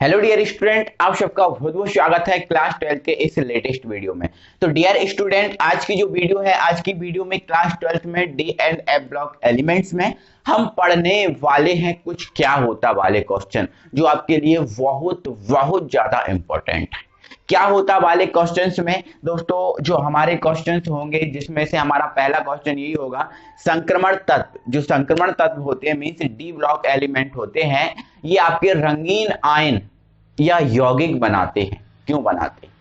Hello dear student, आप सबका बहुत बहुत स्वागत है क्लास 12 के इस लेटेस्ट वीडियो में। तो डियर स्टूडेंट, आज की जो वीडियो है, आज की वीडियो में क्लास 12 में D and F block elements में हम पढ़ने वाले हैं कुछ क्या होता वाले क्वेश्चन, जो आपके लिए बहुत बहुत ज्यादा इंपॉर्टेंट है। क्या होता वाले क्वेश्चंस में दोस्तों, जो हमारे क्वेश्चंस होंगे, जिसमें से हमारा पहला क्वेश्चन यही होगा, संक्रमण तत्व। जो संक्रमण तत्व होते हैं मींस डी ब्लॉक एलिमेंट होते हैं, ये आपके रंगीन आयन या यौगिक बनाते हैं। क्यों बनाते हैं?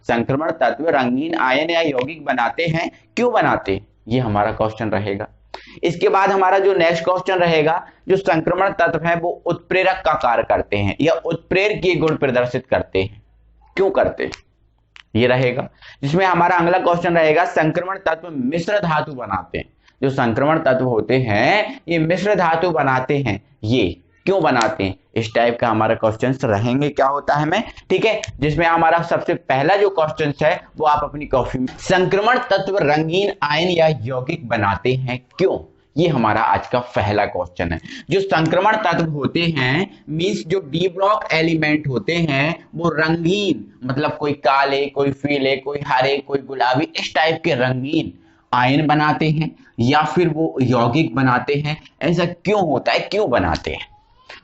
संक्रमण तत्व रंगीन आयन या यौगिक बनाते हैं, क्यों बनाते हैं, ये हमारा क्वेश्चन रहेगा। इसके बाद हमारा जो नेक्स्ट क्वेश्चन रहेगा, जो संक्रमण तत्व है वो उत्प्रेरक का कार्य करते हैं या उत्प्रेरकीय गुण प्रदर्शित करते हैं, क्यों करते हैं, ये रहेगा। जिसमें हमारा अगला क्वेश्चन रहेगा, संक्रमण तत्व मिश्र धातु बनाते हैं। जो संक्रमण तत्व होते हैं ये मिश्र धातु बनाते हैं, ये क्यों बनाते हैं, इस टाइप का हमारा क्वेश्चन रहेंगे। क्या होता है हमें, ठीक है। जिसमें हमारा सबसे पहला जो क्वेश्चन है वो आप अपनी कॉपी में, संक्रमण तत्व रंगीन आयन या यौगिक बनाते हैं क्यों, ये हमारा आज का पहला क्वेश्चन है। जो संक्रमण तत्व होते हैं मींस जो डी ब्लॉक एलिमेंट होते हैं वो रंगीन, मतलब कोई काले, कोई पीले, कोई हरे, कोई गुलाबी, इस टाइप के रंगीन आयन बनाते हैं या फिर वो यौगिक बनाते हैं। ऐसा क्यों होता है, क्यों बनाते हैं?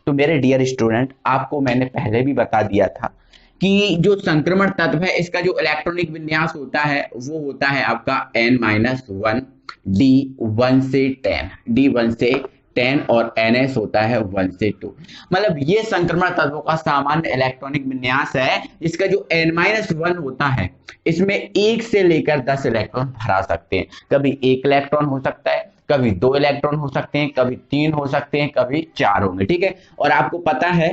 तो मेरे डियर स्टूडेंट, आपको मैंने पहले भी बता दिया था कि जो संक्रमण तत्व है इसका जो इलेक्ट्रॉनिक विन्यास होता है वो होता है आपका n-1 d1 से 10, d1 से 10 और ns होता है 1 से 2। मतलब ये संक्रमण तत्वों का सामान्य इलेक्ट्रॉनिक विन्यास है। इसका जो n-1 होता है इसमें 1 से लेकर 10 इलेक्ट्रॉन भरा सकते हैं। कभी 1 इलेक्ट्रॉन हो सकता है, कभी 2 इलेक्ट्रॉन हो सकते हैं, कभी 3 हो सकते हैं, कभी 4 होंगे, ठीक है। और आपको पता है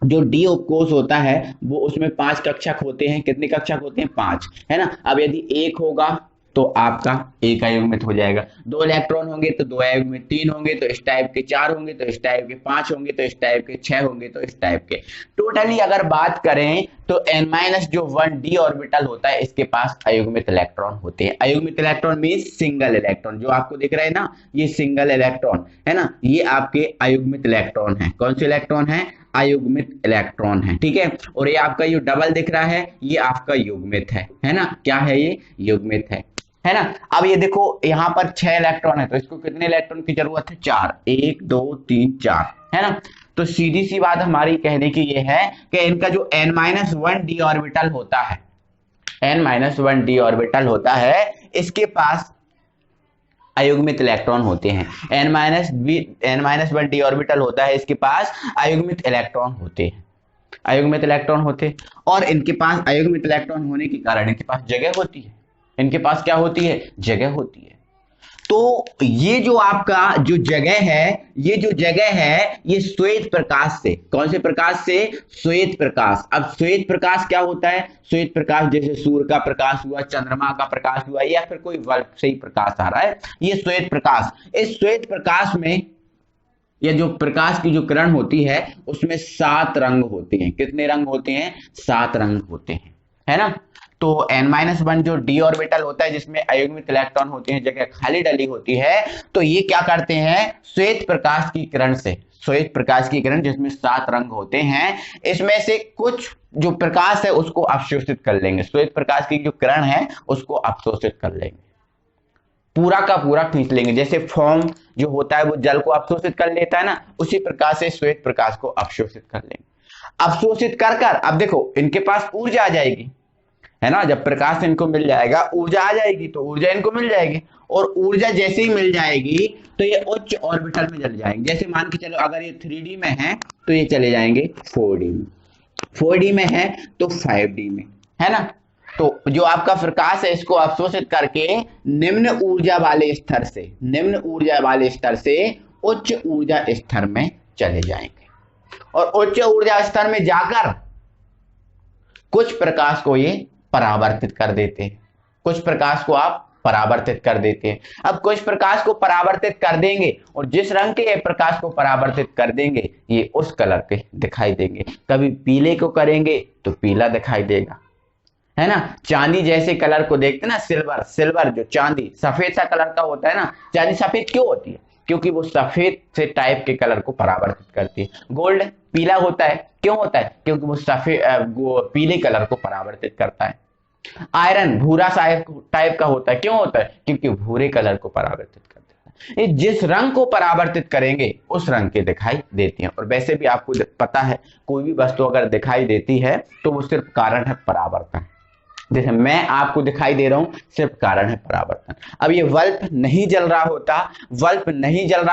जो डी कोष होता है वो उसमें 5 कक्षक होते हैं। कितने कक्षक होते हैं? 5, है ना। अब यदि 1 होगा तो आपका एक अयुग्मित हो जाएगा, 2 इलेक्ट्रॉन होंगे तो 2 अयुग्मित, 3 होंगे तो इस टाइप के, 4 होंगे तो इस टाइप के, 5 होंगे तो इस टाइप के, 6 होंगे तो इस टाइप के। टोटली अगर बात करें तो n-1 डी ऑर्बिटल होता है, इसके पास अयुग्मित इलेक्ट्रॉन होते हैं। अयुग्मित इलेक्ट्रॉन मींस सिंगल इलेक्ट्रॉन, जो आपको दिख रहा है ना ये सिंगल इलेक्ट्रॉन है ना, ये आपके अयुग्मित इलेक्ट्रॉन है। कौन से इलेक्ट्रॉन है? अयुग्मित इलेक्ट्रॉन है, ठीक है। और ये आपका जो डबल दिख रहा है ये आपका युग्मित है ना। क्या है ये? युग्मित है ना। अब ये देखो यहाँ पर 6 इलेक्ट्रॉन है तो इसको कितने इलेक्ट्रॉन की जरूरत है? 4, 1 2 3 4, है ना। तो सीधी सी बात हमारी कहने की ये है कि इनका जो n-1 डी ऑर्बिटल होता है, n-1 डी ऑर्बिटल होता है, इसके पास अयुग्मित इलेक्ट्रॉन होते हैं। n-1 डी ऑर्बिटल होता है, इसके पास अयुग्मित इलेक्ट्रॉन होते हैं, अयुग्मित इलेक्ट्रॉन होते। और इनके पास अयुग्मित इलेक्ट्रॉन होने के कारण इनके पास जगह होती है। इनके पास क्या होती है? जगह होती है। तो ये जो आपका जो जगह है, ये जो जगह है ये श्वेत प्रकाश से, कौन से प्रकाश से? श्वेत प्रकाश। अब श्वेत प्रकाश क्या होता है? श्वेत प्रकाश जैसे सूर्य का प्रकाश हुआ, चंद्रमा का प्रकाश हुआ, या फिर कोई बल्ब से ही प्रकाश आ रहा है, ये श्वेत प्रकाश। इस श्वेत प्रकाश में या जो प्रकाश की जो किरण होती है उसमें 7 रंग होते हैं। कितने रंग होते हैं? 7 रंग होते हैं, है ना। तो n-1 जो डी ऑर्बिटल होता है जिसमें अयुग्मित इलेक्ट्रॉन होते हैं, जगह खाली डली होती है, तो ये क्या करते हैं? श्वेत प्रकाश की किरण से, श्वेत प्रकाश की किरण जिसमें 7 रंग होते हैं, इसमें से कुछ जो प्रकाश है उसको अवशोषित कर लेंगे। श्वेत प्रकाश की जो किरण है उसको अवशोषित कर लेंगे, पूरा का पूरा खींच लेंगे। जैसे फोम जो होता है वो जल को अवशोषित कर लेता है ना, उसी प्रकार से श्वेत प्रकाश को अवशोषित कर लेंगे। अवशोषित कर कर अब देखो इनके पास ऊर्जा आ जाएगी, है ना। जब प्रकाश इनको मिल जाएगा, ऊर्जा आ जाएगी, तो ऊर्जा इनको मिल जाएगी। और ऊर्जा जैसे ही मिल जाएगी तो ये उच्च ऑर्बिटल में चले जाएंगे। जैसे मान के चलो अगर ये 3D में है तो ये चले जाएंगे 4D में, 4D में है तो 5D में, है ना। तो जो आपका प्रकाश है इसको अवशोषित करके निम्न ऊर्जा वाले स्तर से, निम्न ऊर्जा वाले स्तर से उच्च ऊर्जा स्तर में चले जाएंगे। और उच्च ऊर्जा स्तर में जाकर कुछ प्रकाश को ये परावर्तित कर देते हैं, कुछ प्रकाश को आप परावर्तित कर देते हैं। अब कुछ प्रकाश को परावर्तित कर देंगे और जिस रंग के प्रकाश को परावर्तित कर देंगे ये उस कलर के दिखाई देंगे। कभी पीले को करेंगे तो पीला दिखाई देगा, है ना। चांदी जैसे कलर को देखते हैं ना, सिल्वर, सिल्वर जो चांदी सफेद सा कलर का होता है ना, चांदी सफेद क्यों होती है? क्योंकि वो सफेद से टाइप के कलर को परावर्तित करती है। गोल्ड पीला होता है, क्यों होता है? क्योंकि वो सफेद पीले कलर को परावर्तित करता है। आयरन भूरा टाइप का होता है, क्यों होता है? क्योंकि भूरे कलर को परावर्तित करता है। ये जिस रंग को परावर्तित करेंगे उस रंग के दिखाई देती हैं। और वैसे भी आपको पता है कोई भी वस्तु अगर दिखाई देती है तो वो सिर्फ कारण है परावर्तन। जैसे मैं आपको दिखाई दे रहा हूं, सिर्फ कारण है परावर्तन। अब ये बल्ब नहीं जल रहा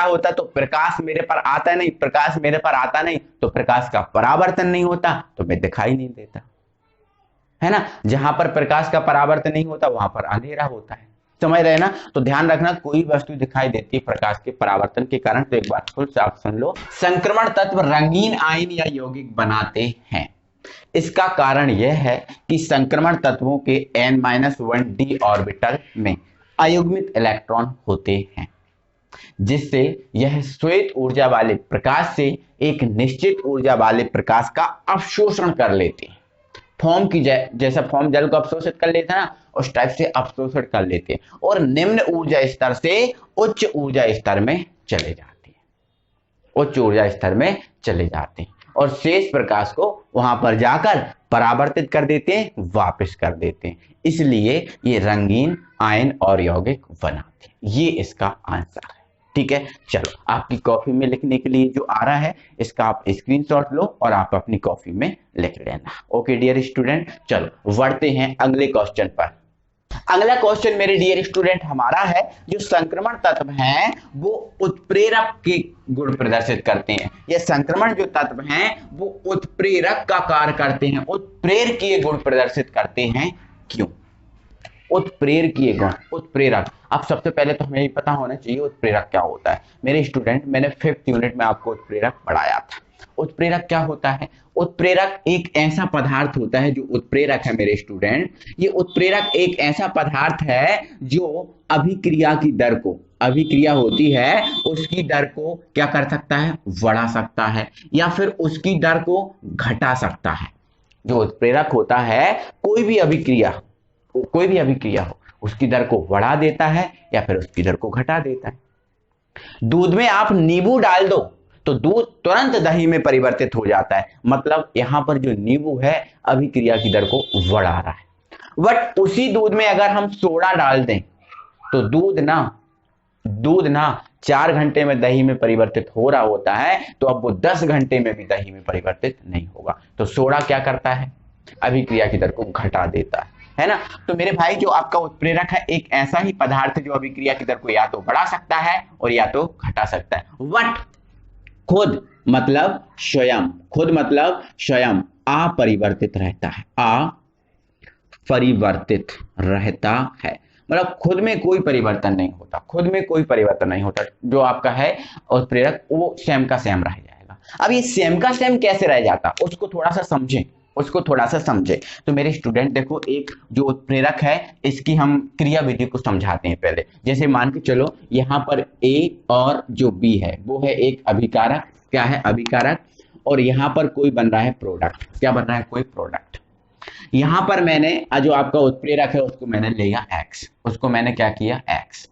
होता तो प्रकाश मेरे पर आता नहीं, प्रकाश मेरे पर आता नहीं तो प्रकाश का परावर्तन नहीं होता तो मैं दिखाई नहीं देता, है ना। जहां पर प्रकाश का परावर्तन नहीं होता वहां पर अंधेरा होता है, समझ रहे ना। तो ध्यान रखना, कोई वस्तु दिखाई देती है प्रकाश के परावर्तन के कारण। तो एक बार फिर से आप सुन लो, संक्रमण तत्व रंगीन आयन या यौगिक बनाते हैं। इसका कारण यह है कि संक्रमण तत्वों के n-1d ऑर्बिटल में अयुग्मित इलेक्ट्रॉन होते हैं, जिससे यह श्वेत ऊर्जा वाले प्रकाश से एक निश्चित ऊर्जा वाले प्रकाश का अवशोषण कर लेते हैं। फॉर्म की जैसा फॉर्म जल को अवशोषित कर लेता है ना, उस टाइप से अवशोषण कर लेते हैं और निम्न ऊर्जा स्तर से उच्च ऊर्जा स्तर में चले जाते हैं, उच्च ऊर्जा स्तर में चले जाते हैं और शेष प्रकाश को वहां पर जाकर परावर्तित कर देते हैं, वापस कर देते हैं। इसलिए ये रंगीन आयन और यौगिक बनाते हैं। ये इसका आंसर है, ठीक है। चलो, आपकी कॉपी में लिखने के लिए जो आ रहा है इसका आप स्क्रीनशॉट लो और आप अपनी कॉपी में लिख लेना। ओके डियर स्टूडेंट, चलो बढ़ते हैं अगले क्वेश्चन पर। अगला क्वेश्चन मेरे डियर स्टूडेंट हमारा है, जो संक्रमण तत्व हैं वो उत्प्रेरक के गुण प्रदर्शित करते हैं। ये संक्रमण जो तत्व हैं वो उत्प्रेरक का कार्य करते हैं, उत्प्रेरकीय गुण प्रदर्शित करते हैं। क्यों? उत्प्रेरकीय गुण, उत्प्रेरक। अब सबसे पहले तो हमें पता होना चाहिए उत्प्रेरक क्या होता है। मेरे स्टूडेंट, मैंने 5th यूनिट में आपको उत्प्रेरक पढ़ाया था। उत्प्रेरक क्या होता है? उत्प्रेरक एक ऐसा पदार्थ होता है, जो उत्प्रेरक है मेरे स्टूडेंट, ये उत्प्रेरक एक ऐसा पदार्थ है जो अभिक्रिया की दर को, अभिक्रिया होती है उसकी दर को क्या कर सकता है? बढ़ा सकता है या फिर उसकी दर को घटा सकता है। जो उत्प्रेरक होता है, कोई भी अभिक्रिया हो उसकी दर को बढ़ा देता है या फिर उसकी दर को घटा देता है। दूध में आप नींबू डाल दो तो दूध तुरंत दही में परिवर्तित हो जाता है, मतलब यहां पर जो नींबू है अभिक्रिया की दर को बढ़ा रहा है। बट उसी दूध में अगर हम सोडा डाल दें तो दूध ना 4 घंटे में दही में परिवर्तित हो रहा होता है, तो अब वो 10 घंटे में भी दही में परिवर्तित नहीं होगा। तो सोडा क्या करता है? अभिक्रिया की दर को घटा देता है ना। तो मेरे भाई, जो आपका उत्प्रेरक है एक ऐसा ही पदार्थ है जो अभिक्रिया की दर को या तो बढ़ा सकता है और या तो घटा सकता है। वट खुद मतलब स्वयं अपरिवर्तित रहता है, अपरिवर्तित रहता है, मतलब खुद में कोई परिवर्तन नहीं होता। जो आपका है उत्प्रेरक वो सेम का सेम रह जाएगा। अब ये सेम का सेम कैसे रह जाता, उसको थोड़ा सा समझें। तो मेरे स्टूडेंट देखो, एक जो उत्प्रेरक है इसकी हम क्रिया विधि को समझाते हैं पहले। जैसे मान के चलो, यहाँ पर A और जो B है वो है एक अभिकारक, क्या है? अभिकारक। और यहाँ पर कोई बन रहा है प्रोडक्ट, क्या बन रहा है? कोई प्रोडक्ट। यहाँ पर मैंने जो आपका उत्प्रेरक है उसको मैंने लिया X, उसको मैंने क्या किया? X,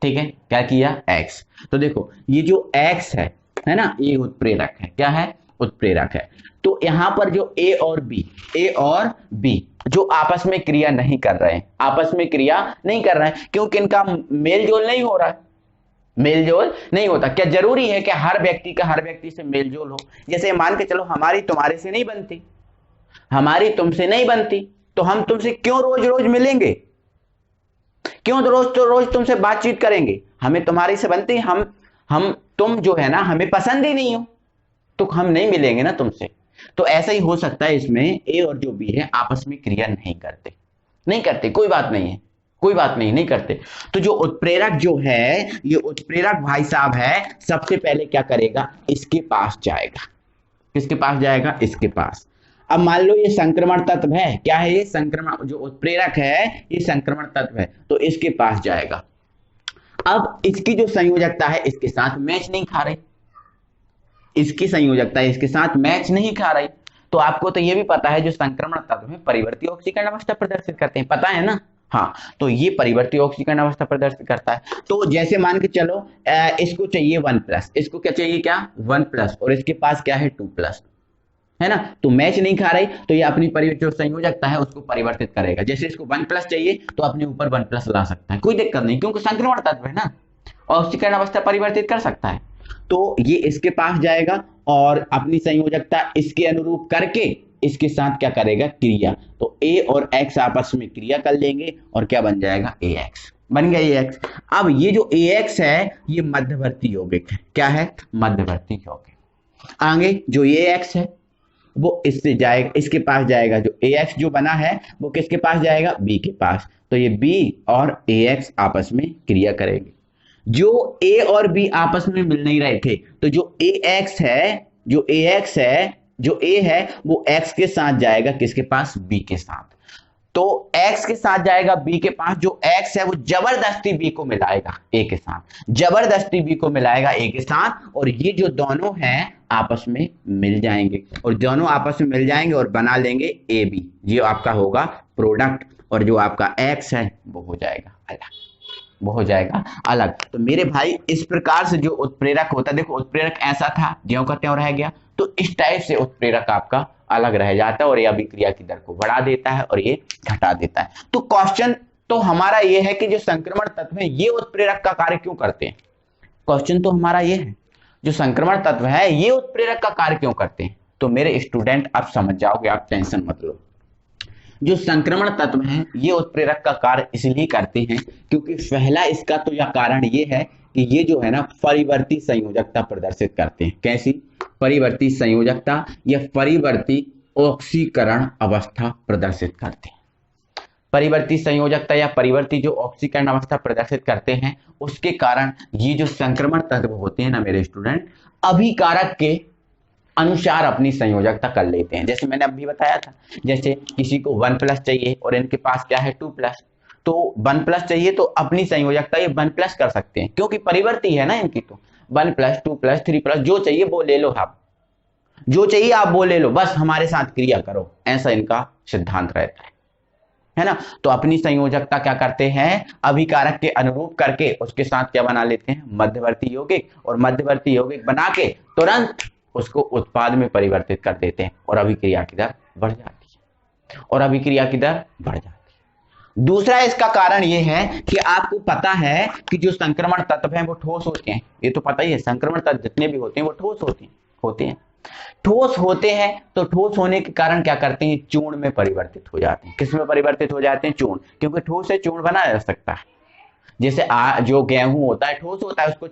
ठीक है, क्या किया? X। तो देखो ये जो X है ना, ये उत्प्रेरक है, क्या है? उत्प्रेरक है। तो यहां पर जो A और B जो आपस में क्रिया नहीं कर रहे हैं, क्योंकि इनका मेल जोल नहीं हो रहा है, मेल जोल नहीं होता। क्या जरूरी है कि हर व्यक्ति से मेल जोल हो? जैसे मान के चलो, हमारी तुम्हारे से नहीं बनती, हमारी तुमसे नहीं बनती, तो हम तुमसे क्यों रोज रोज मिलेंगे? क्यों रोज तुमसे बातचीत करेंगे? हमें तुम्हारी से बनती, हम तुम जो है ना हमें पसंद ही नहीं हो तो हम नहीं मिलेंगे ना तुमसे। तो ऐसा ही हो सकता है, इसमें A और जो B है आपस में क्रिया नहीं करते, कोई बात नहीं, नहीं करते। तो जो उत्प्रेरक जो है, ये उत्प्रेरक भाई साहब है, सबसे पहले क्या करेगा? इसके पास जाएगा। किसके पास जाएगा? इसके पास। अब मान लो ये संक्रमण तत्व है, क्या है ये? संक्रमण, जो उत्प्रेरक है ये संक्रमण तत्व है, तो इसके पास जाएगा। अब इसकी जो संयोजकता है इसके साथ मैच नहीं खा रही, इसकी संयोजकता इसके साथ मैच नहीं खा रही। तो आपको तो ये भी पता है जो संक्रमण तत्व है परिवर्ती ऑक्सीकरण अवस्था प्रदर्शित करते हैं, पता है ना? हाँ, तो ये परिवर्ती ऑक्सीकरण अवस्था प्रदर्शित करता है। तो जैसे मान के चलो इसको चाहिए 1+, इसको क्या चाहिए, क्या 1+, और इसके पास क्या है 2+, है ना। तो मैच नहीं खा रही, तो ये अपनी जो संयोजकता है उसको परिवर्तित करेगा। जैसे इसको 1+ चाहिए तो अपने ऊपर 1+ ला सकता है, कोई दिक्कत नहीं, क्योंकि संक्रमण तत्व है ना, ऑक्सीकरण अवस्था परिवर्तित कर सकता है। तो ये इसके पास जाएगा और अपनी संयोजकता इसके अनुरूप करके इसके साथ क्या करेगा, क्रिया। तो A और X आपस में क्रिया कर लेंगे और क्या बन जाएगा, AX बन गया AX। अब ये जो AX है ये मध्यवर्ती यौगिक है, क्या है, मध्यवर्ती यौगिक। आगे जो AX है वो इससे जाएगा, इसके पास जाएगा, जो AX जो बना है वो किसके पास जाएगा, B के पास। तो ये B और AX आपस में क्रिया करेंगे। जो A और B आपस में मिल नहीं रहे थे, तो जो AX है, जो AX है, जो A है वो X के साथ जाएगा, किसके पास, B के साथ। तो X के साथ जाएगा B के पास, जो X है वो जबरदस्ती B को मिलाएगा A के साथ, जबरदस्ती B को मिलाएगा A के साथ, और ये जो दोनों हैं आपस में मिल जाएंगे, और दोनों आपस में मिल जाएंगे और बना लेंगे AB। ये आपका होगा प्रोडक्ट, और जो आपका X है वो हो जाएगा अलग, वो हो जाएगा अलग। तो मेरे भाई इस प्रकार से जो उत्प्रेरक होता है, देखो उत्प्रेरक ऐसा था, ज्यों का त्यों रह गया, तो इस टाइप से उत्प्रेरक आपका अलग रह जाता है, और ये अभिक्रिया की दर को बढ़ा देता है और ये घटा देता है। तो क्वेश्चन तो हमारा ये है कि जो संक्रमण तत्व है ये उत्प्रेरक का कार्य क्यों करते हैं। क्वेश्चन तो हमारा ये है, जो संक्रमण तत्व है ये उत्प्रेरक का कार्य क्यों करते हैं। तो मेरे स्टूडेंट आप समझ जाओगे, आप टेंशन मत लो। जो संक्रमण तत्व हैं ये उत्प्रेरक का कार्य इसलिए करते हैं क्योंकि पहला इसका तो यह कारण ये है कि ये जो है ना परिवर्ती संयोजकता प्रदर्शित करते हैं। कैसी परिवर्ती संयोजकता या परिवर्ती ऑक्सीकरण अवस्था प्रदर्शित करते हैं। परिवर्ती संयोजकता या परिवर्ती जो ऑक्सीकरण अवस्था प्रदर्शित करते हैं उसके कारण ये जो संक्रमण तत्व होते हैं ना मेरे स्टूडेंट, अभिकारक के अनुसार अपनी संयोजकता कर लेते हैं। जैसे मैंने अभी बताया था, जैसे किसी को 1+ चाहिए और इनके पास क्या है 2+, तो 1+ चाहिए तो अपनी संयोजकता ये 1+ कर सकते हैं, क्योंकि परिवर्ती है ना इनकी। तो 1+, 2+, 3+, जो चाहिए वो ले लो, आप जो चाहिए आप वो ले लो, बस हमारे साथ क्रिया करो, ऐसा इनका सिद्धांत रहता है ना। तो अपनी संयोजकता क्या करते हैं, अभिकारक के अनुरूप करके उसके साथ क्या बना लेते हैं, मध्यवर्ती यौगिक, और मध्यवर्ती यौगिक बना के तुरंत उसको उत्पाद में परिवर्तित कर देते हैं, और अभिक्रिया की दर बढ़ जाती है, और अभिक्रिया की दर बढ़ जाती है। दूसरा इसका कारण यह है कि आपको पता है कि जो संक्रमण तत्व हैं वो ठोस होते हैं, ये तो पता ही है, संक्रमण तत्व जितने भी होते हैं वो ठोस होते हैं। ठोस होते हैं तो ठोस होने के कारण क्या करते हैं, चूर्ण में परिवर्तित हो जाते हैं। किस में परिवर्तित हो जाते हैं, चूर्ण, क्योंकि ठोस से चूर्ण बनाया जा सकता है। जैसे जो गेहूं होता है ठोस होता है, उसको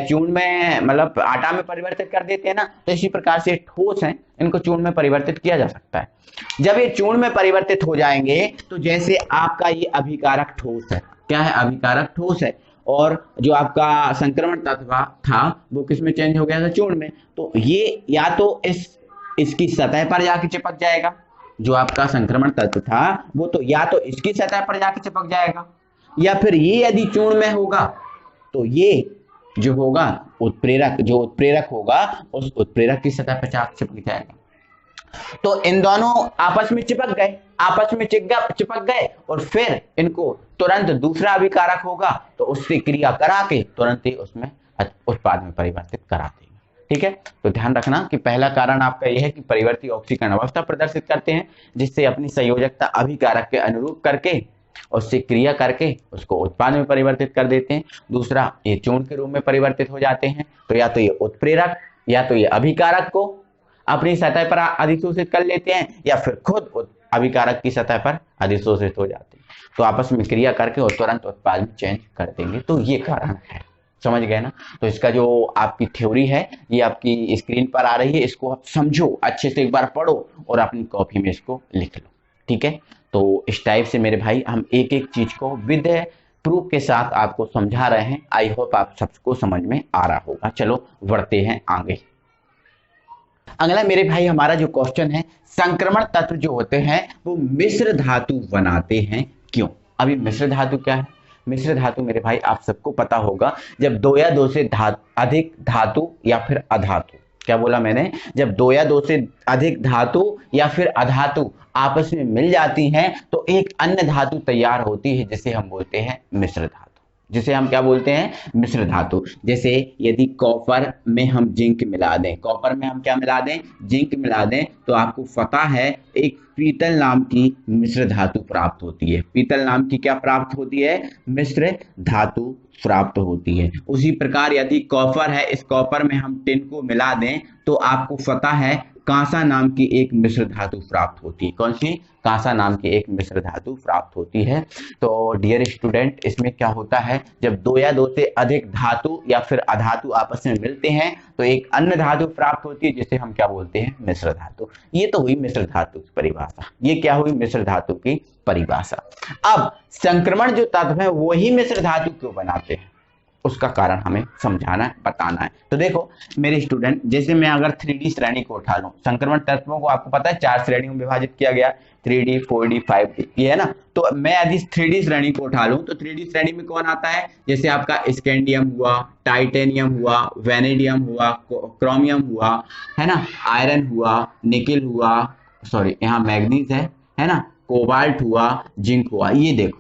चूर्ण में मतलब आटा में परिवर्तित कर देते हैं ना, तो इसी प्रकार से ठोस हैं, इनको चूर्ण में परिवर्तित किया जा सकता है। जब ये चूर्ण में परिवर्तित हो जाएंगे तो जैसे आपका ये अभिकारक ठोस है, क्या है, अभिकारक ठोस है, और जो आपका संक्रमण तत्व था वो किस में चेंज हो गया था, चूर्ण में। तो ये या तो इसकी सतह पर जाके चिपक जाएगा, जो आपका संक्रमण तत्व था वो तो या तो इसकी सतह पर जाके चिपक जाएगा, या फिर ये यदि चूर्ण में होगा तो ये जो होगा उत्प्रेरक, जो उत्प्रेरक होगा उस उत्प्रेरक की सतह पर चिपक जाएगा। तो इन दोनों आपस में चिपक गए, आपस में चिपक गए, और फिर इनको तुरंत दूसरा अभिकारक होगा तो उससे क्रिया करा के तुरंत ही उसमें उत्पाद में परिवर्तित करा देंगे। ठीक है, तो ध्यान रखना कि पहला कारण आपका यह है कि परिवर्ती ऑक्सीकरण अवस्था प्रदर्शित करते हैं, जिससे अपनी संयोजकता अभिकारक के अनुरूप करके उससे क्रिया करके उसको उत्पाद में परिवर्तित कर देते हैं। दूसरा, ये चूर्ण के रूप में परिवर्तित हो जाते हैं, तो या तो ये उत्प्रेरक या तो ये अभिकारक को अपनी सतह पर अधिशोषित कर लेते हैं, या फिर खुद अभिकारक की सतह पर अधिशोषित हो जाते हैं, तो आपस में क्रिया करके और तुरंत उत्पाद में चेंज कर देंगे। तो ये कारण है, समझ गए ना। तो इसका जो आपकी थ्योरी है ये आपकी स्क्रीन पर आ रही है, इसको आप समझो अच्छे से, एक बार पढ़ो और अपनी कॉपी में इसको लिख लो। ठीक है, तो इस टाइप से मेरे भाई हम एक एक चीज को विद प्रूफ के साथ आपको समझा रहे हैं। आई होप आप सबको समझ में आ रहा होगा। चलो बढ़ते हैं आगे। अगला मेरे भाई हमारा जो क्वेश्चन है, संक्रमण तत्व जो होते हैं वो मिश्र धातु बनाते हैं क्यों। अभी मिश्र धातु क्या है, मिश्र धातु मेरे भाई आप सबको पता होगा, जब दो या दो से अधिक धातु या फिर अधातु, क्या बोला मैंने? जब दो या दो से अधिक धातु या फिर अधातु आपस में मिल जाती हैं तो एक अन्य धातु तैयार होती है जिसे हम बोलते हैं मिश्र धातु। जिसे हम क्या बोलते हैं? मिश्र धातु। जैसे यदि कॉपर में हम जिंक मिला दें, कॉपर में हम क्या मिला दें? जिंक मिला दें, तो आपको पता है एक पीतल नाम की मिश्र धातु प्राप्त होती है। पीतल नाम की क्या प्राप्त होती है? मिश्र धातु प्राप्त होती है। उसी प्रकार यदि कॉपर है, इस कॉपर में हम टिन को मिला दें तो आपको पता है कांसा नाम की एक मिश्र धातु प्राप्त होती है। कौन सी? कांसा नाम की एक मिश्र धातु प्राप्त होती है। तो डियर स्टूडेंट, इसमें क्या होता है? जब दो या दो से अधिक धातु या फिर अधातु आपस में मिलते हैं तो एक अन्य धातु प्राप्त होती है जिसे हम क्या बोलते हैं? मिश्र धातु। ये तो हुई मिश्र धातु की परिभाषा। ये क्या हुई? मिश्र धातु की परिभाषा। अब संक्रमण जो तत्व है वही मिश्र धातु क्यों बनाते हैं, उसका कारण हमें समझाना है, बताना है। तो देखो मेरे स्टूडेंट, जैसे मैं अगर 3D श्रेणी को उठा लूं, संक्रमण तत्वों को आपको पता है 4 श्रेणियों में विभाजित किया गया, 3D 4D 5D, ये है ना। तो मैं यदि 3D श्रेणी को उठा लूं तो 3D श्रेणी में कौन आता है? जैसे आपका स्कैंडियम हुआ, टाइटेनियम हुआ, वेनेडियम हुआ, क्रोमियम हुआ, है ना, आयरन हुआ, निकिल हुआ, सॉरी यहाँ मैग्नीज है ना, कोबाल्ट हुआ, जिंक हुआ। ये देखो,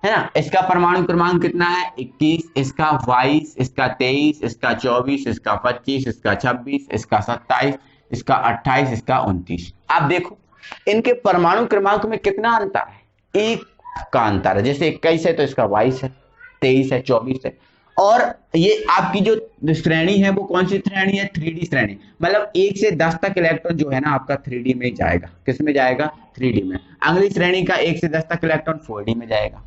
है ना, इसका परमाणु क्रमांक कितना है? 21, इसका 22, इसका 23, इसका 24, इसका 25, इसका 26, इसका 27, इसका 28, इसका 29। आप देखो इनके परमाणु क्रमांक में कितना अंतर है? 1 का अंतर है। जैसे 21 है तो इसका 22 है, 23 है, 24 है। और ये आपकी जो श्रेणी है वो कौन सी श्रेणी है? 3D श्रेणी। मतलब 1 से 10 तक इलेक्ट्रॉन जो है ना आपका 3D में जाएगा। किस में जाएगा? 3D में। अगली श्रेणी का 1 से 10 तक इलेक्ट्रॉन 4D में जाएगा,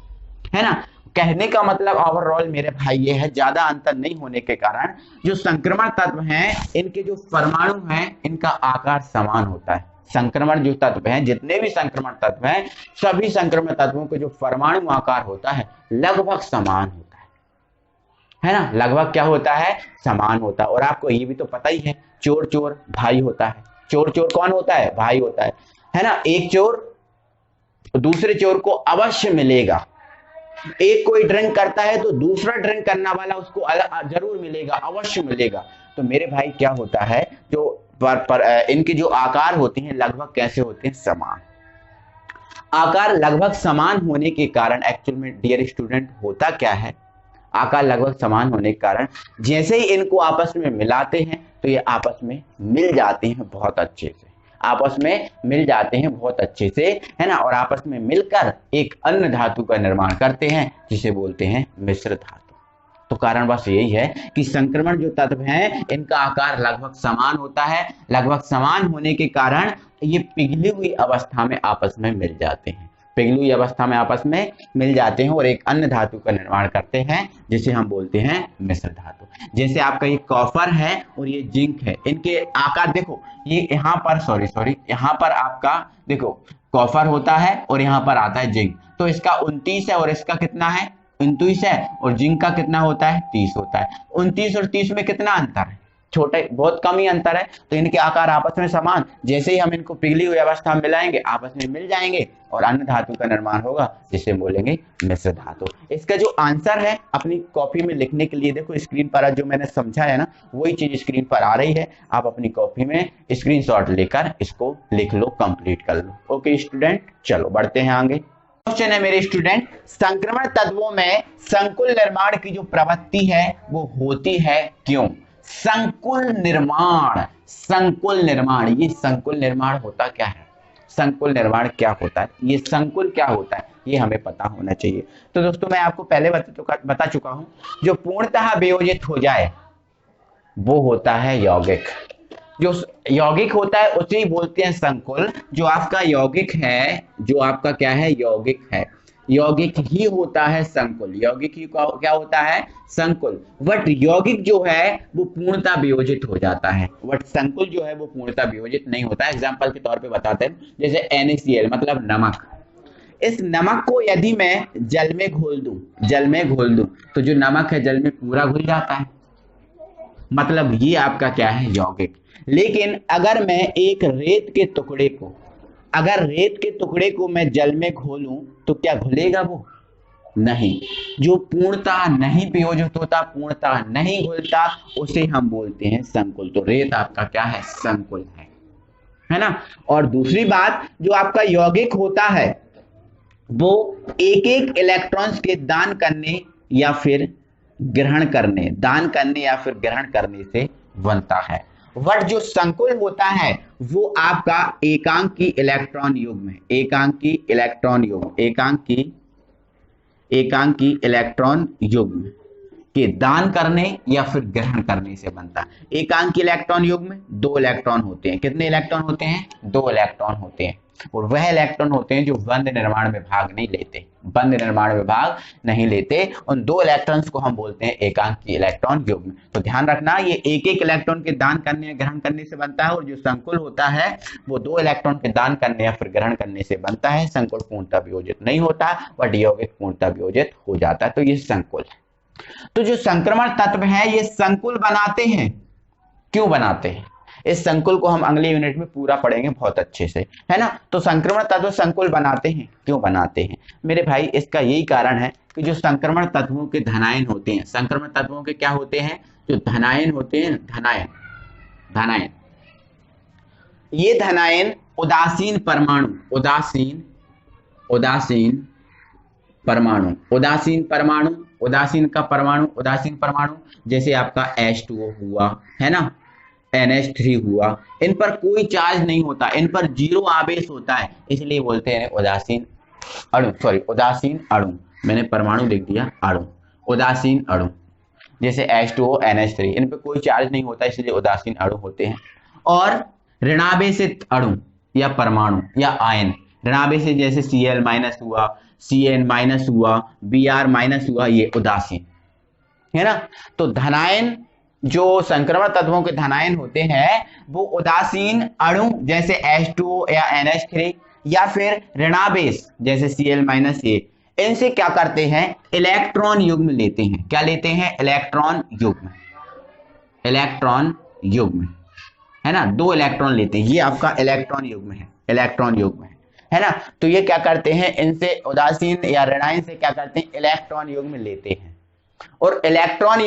है ना। कहने का मतलब ओवरऑल मेरे भाई ये है, ज्यादा अंतर नहीं होने के कारण जो संक्रमण तत्व हैं इनके जो परमाणु हैं इनका आकार समान होता है। संक्रमण जो तत्व हैं, जितने भी संक्रमण तत्व हैं, सभी संक्रमण तत्वों के जो परमाणु आकार होता है लगभग समान होता है ना। लगभग क्या होता है? समान होता है। और आपको ये भी तो पता ही है, चोर चोर भाई होता है। चोर चोर कौन होता है? भाई होता है ना। एक चोर दूसरे चोर को अवश्य मिलेगा। एक कोई ड्रिंक करता है तो दूसरा ड्रिंक करने वाला उसको जरूर मिलेगा, अवश्य मिलेगा। तो मेरे भाई क्या होता है, जो इनके जो आकार होते हैं लगभग कैसे होते हैं? समान। आकार लगभग समान होने के कारण एक्चुअल में डियर स्टूडेंट होता क्या है? आकार लगभग समान होने के कारण जैसे ही इनको आपस में मिलाते हैं तो ये आपस में मिल जाते हैं बहुत अच्छे से, आपस में मिल जाते हैं बहुत अच्छे से, है ना। और आपस में मिलकर एक अन्य धातु का निर्माण करते हैं जिसे बोलते हैं मिश्र धातु। तो कारण बस यही है कि संक्रमण जो तत्व हैं इनका आकार लगभग समान होता है। लगभग समान होने के कारण ये पिघली हुई अवस्था में आपस में मिल जाते हैं, पिघली हुई अवस्था में आपस में मिल जाते हैं और एक अन्य धातु का निर्माण करते हैं जिसे हम बोलते हैं मिश्र धातु। जैसे आपका ये कॉपर है और ये जिंक है, इनके आकार देखो, ये यहाँ पर सॉरी यहाँ पर आपका देखो कॉपर होता है और यहाँ पर आता है जिंक। तो इसका 29 है और इसका कितना है? 29 है। और जिंक का कितना होता है? 30 होता है। 29 और 30 में कितना अंतर है? छोटे, बहुत कम ही अंतर है। तो इनके आकार आपस में समान, जैसे ही हम इनको पिघली हुई अवस्था में मिलाएंगे आपस में मिल जाएंगे और अन्य धातु का निर्माण होगा जिसे बोलेंगे मिश्र धातु। इसका जो आंसर है अपनी कॉपी में लिखने के लिए देखो स्क्रीन पर जो मैंने समझाया ना वही चीज स्क्रीन पर आ रही है। आप अपनी कॉपी में स्क्रीनशॉट लेकर इसको लिख लो, कंप्लीट कर लो। ओके स्टूडेंट, चलो बढ़ते हैं आगे। क्वेश्चन है मेरे स्टूडेंट, संक्रमण तत्वों में संकुल निर्माण की जो प्रवृत्ति है वो होती है क्यों? संकुल निर्माण, संकुल निर्माण, ये संकुल निर्माण होता क्या है? संकुल निर्माण क्या होता है? ये संकुल क्या होता है ये हमें पता होना चाहिए। तो दोस्तों मैं आपको पहले बता चुका हूं, जो पूर्णतः वियोजित हो जाए वो होता है यौगिक। जो यौगिक होता है उसे ही बोलते हैं संकुल। जो आपका यौगिक है, जो आपका क्या है? यौगिक है, यौगिक ही होता है संकुल। यौगिक ही क्या होता है? संकुल। बट यौगिक जो है वो पूर्णतः वियोजित हो जाता है, बट संकुल जो है वो पूर्णतः वियोजित नहीं होता है। एग्जांपल के तौर पे बताते हैं, जैसे NaCl मतलब नमक। इस नमक को यदि मैं जल में घोल दूं तो जो नमक है जल में पूरा घुल जाता है, मतलब ये आपका क्या है? यौगिक। लेकिन अगर मैं एक रेत के टुकड़े को मैं जल में घोलूं तो क्या घुलेगा? वो नहीं, जो पूर्णतः नहीं वियोजित होता, पूर्णतः नहीं घुलता, उसे हम बोलते हैं संकुल। तो रेत आपका क्या है? संकुल है ना। और दूसरी बात, जो आपका यौगिक होता है वो एक एक इलेक्ट्रॉन्स के दान करने या फिर ग्रहण करने, दान करने या फिर ग्रहण करने से बनता है। वट जो संकुल होता है वो आपका एकांकी इलेक्ट्रॉन युग्म है, एकांकी इलेक्ट्रॉन युग्म, एकांकी इलेक्ट्रॉन युग्म के दान करने या फिर ग्रहण करने से बनता है। एकांकी इलेक्ट्रॉन युग्म में 2 इलेक्ट्रॉन होते हैं। कितने इलेक्ट्रॉन होते हैं? 2 इलेक्ट्रॉन होते हैं। और वह इलेक्ट्रॉन होते हैं जो बंध निर्माण में भाग नहीं लेते, बंध निर्माण में भाग नहीं लेते। उन 2 इलेक्ट्रॉन्स को हम बोलते हैं एकांकी इलेक्ट्रॉन युग्म। तो ध्यान रखना, ये एक एक इलेक्ट्रॉन के दान करने या ग्रहण करने से बनता है, और जो संकुल होता है वो 2 इलेक्ट्रॉन के दान करने या फिर ग्रहण करने से बनता है। संकुल पूर्णतः वियोजित नहीं होता, बट यौगिक पूर्णतः वियोजित हो जाता है। तो ये संकुल है। तो जो संक्रमण तत्व है ये संकुल बनाते हैं। क्यों बनाते हैं? इस संकुल को हम अगले यूनिट में पूरा पढ़ेंगे बहुत अच्छे से, है ना। तो संक्रमण तत्व संकुल बनाते हैं। क्यों बनाते हैं मेरे भाई? इसका यही कारण है कि जो संक्रमण तत्वों के धनायन होते हैं, संक्रमण तत्वों के क्या होते हैं? जो धनायन होते हैं, धनायन, ये धनायन उदासीन परमाणु, उदासीन परमाणु जैसे आपका H2O हुआ, है ना, NH3 हुआ, इन पर कोई चार्ज नहीं होता, इन पर 0 आवेश होता है, इसलिए बोलते हैं उदासीन अणु। मैंने परमाणु लिख दिया, अणु, उदासीन अणु। जैसे H2O, NH3, इन पर कोई चार्ज नहीं होता, इसलिए उदासीन अणु होते हैं। और ऋणावेशित अणु या परमाणु या आयन, ऋणावेशित जैसे Cl- हुआ, Cn- हुआ, Br- हुआ, ये उदासीन है ना। तो धनायन, जो संक्रमण तत्वों के धनायन होते हैं वो उदासीन अणु जैसे H2O या NH3 या फिर ऋणावेश जैसे Cl-, इनसे क्या करते हैं? इलेक्ट्रॉन युग्म लेते हैं। क्या लेते हैं? इलेक्ट्रॉन युग्म, है ना। 2 इलेक्ट्रॉन लेते हैं, ये आपका इलेक्ट्रॉन युग्म है ना। तो ये क्या करते हैं? इनसे उदासीन या ऋणायन से क्या करते हैं? इलेक्ट्रॉन युग्म लेते हैं। और इलेक्ट्रॉन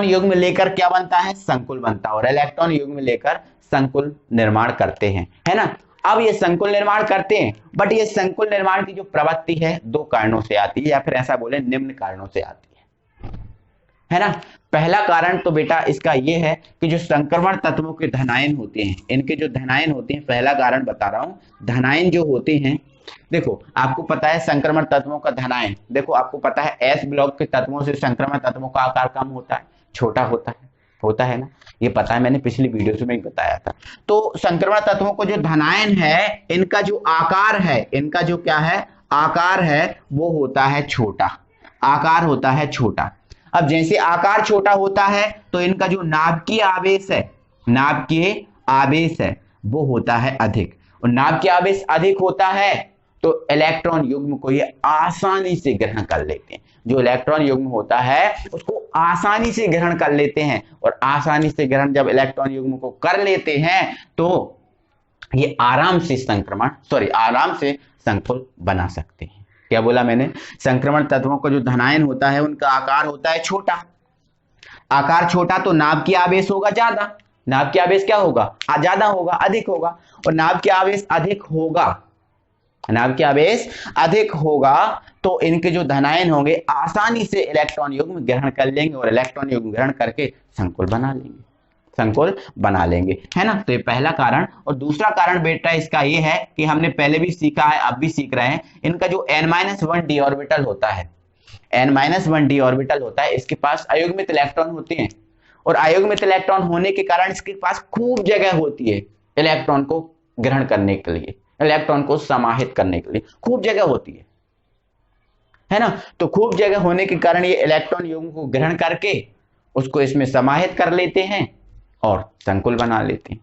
युग्म लेकर क्या बनता है? संकुल बनता है। और इलेक्ट्रॉन युग्म लेकर संकुल निर्माण करते हैं, है ना। अब ये संकुल निर्माण करते हैं, बट ये संकुल निर्माण की जो प्रवृत्ति है 2 कारणों से आती है, या फिर ऐसा बोले निम्न कारणों से आती है ना। पहला कारण तो बेटा इसका ये है कि जो संक्रमण तत्वों के धनायन होते हैं, इनके जो धनायन होते हैं, पहला कारण बता रहा हूं, धनायन जो होते हैं, देखो आपको पता है संक्रमण तत्वों का धनायन, देखो आपको पता है S ब्लॉक के तत्वों से संक्रमण तत्वों का आकार कम होता है, छोटा होता है ना, ये पता है, मैंने पिछली वीडियो में बताया था। तो संक्रमण तत्वों को जो धनायन है, इनका जो आकार है, इनका जो क्या है? आकार है, वो होता है छोटा, आकार होता है छोटा। अब जैसे आकार छोटा होता है तो इनका जो नाभिकीय आवेश है वो होता है अधिक, और नाभिकीय आवेश अधिक होता है तो इलेक्ट्रॉन युग्म को ये आसानी से ग्रहण कर लेते हैं। जो इलेक्ट्रॉन युग्म होता है उसको आसानी से ग्रहण कर लेते हैं, और आसानी से ग्रहण जब इलेक्ट्रॉन युग्म को कर लेते हैं तो ये आराम से संकुल बना सकते हैं। क्या बोला मैंने? संक्रमण तत्वों का जो धनायन होता है उनका आकार होता है छोटा, आकार छोटा तो नाभिकीय आवेश होगा ज्यादा, नाभिकीय आवेश क्या होगा? ज्यादा होगा, अधिक होगा। और नाभिकीय आवेश अधिक होगा तो इनके जो धनायन होंगे आसानी से इलेक्ट्रॉन युग्म ग्रहण कर लेंगे, और इलेक्ट्रॉन युग्म ग्रहण करके संकुल बना लेंगे, है ना। तो ये पहला कारण। और दूसरा कारण बेटा इसका ये है कि हमने पहले भी सीखा है, अब भी सीख रहे हैं, इनका जो n-1d ऑर्बिटल होता है, n-1d ऑर्बिटल होता है, इसके पास अयुग्मित इलेक्ट्रॉन होते हैं, और अयुग्मित इलेक्ट्रॉन होने के कारण इसके पास खूब जगह होती है इलेक्ट्रॉन को ग्रहण करने के लिए, इलेक्ट्रॉन को समाहित करने के लिए खूब जगह होती है ना। तो खूब जगह होने के कारण ये इलेक्ट्रॉन युग्म को ग्रहण करके उसको इसमें समाहित कर लेते हैं और संकुल बना लेते हैं,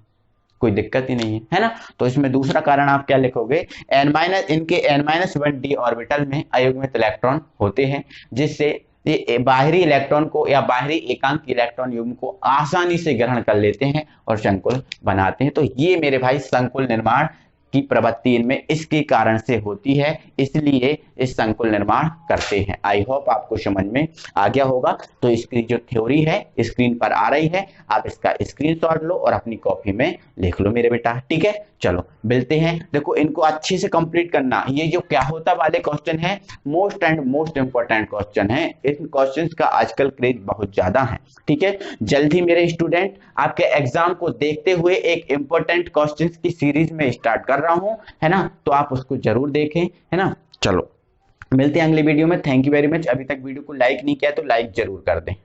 कोई दिक्कत ही नहीं है ना। तो इसमें दूसरा कारण आप क्या लिखोगे? इनके n-1d ऑर्बिटल में अयुग्मित इलेक्ट्रॉन होते हैं, जिससे ये बाहरी इलेक्ट्रॉन को या बाहरी एकांक इलेक्ट्रॉन युग्म को आसानी से ग्रहण कर लेते हैं और संकुल बनाते हैं। तो ये मेरे भाई संकुल निर्माण की प्रवृत्ति इनमें इसके कारण से होती है, इसलिए इस संकुल निर्माण करते हैं। आई होप आपको समझ में आ गया होगा। तो इसकी जो थ्योरी है स्क्रीन पर आ रही है, आप इसका स्क्रीनशॉट लो और अपनी कॉपी में लिख लो मेरे बेटा, ठीक है। चलो मिलते हैं। देखो इनको अच्छे से कंप्लीट करना। ये जो क्या होता वाले क्वेश्चन है most and most important question है। इन क्वेश्चंस का आजकल क्रेज बहुत ज्यादा है, ठीक है। जल्द ही मेरे स्टूडेंट आपके एग्जाम को देखते हुए एक इंपॉर्टेंट क्वेश्चंस की सीरीज में स्टार्ट कर रहा हूं, है ना। तो आप उसको जरूर देखें, है ना। चलो मिलते हैं अगले वीडियो में। Thank you very much. अभी तक वीडियो को लाइक नहीं किया तो लाइक जरूर कर दें।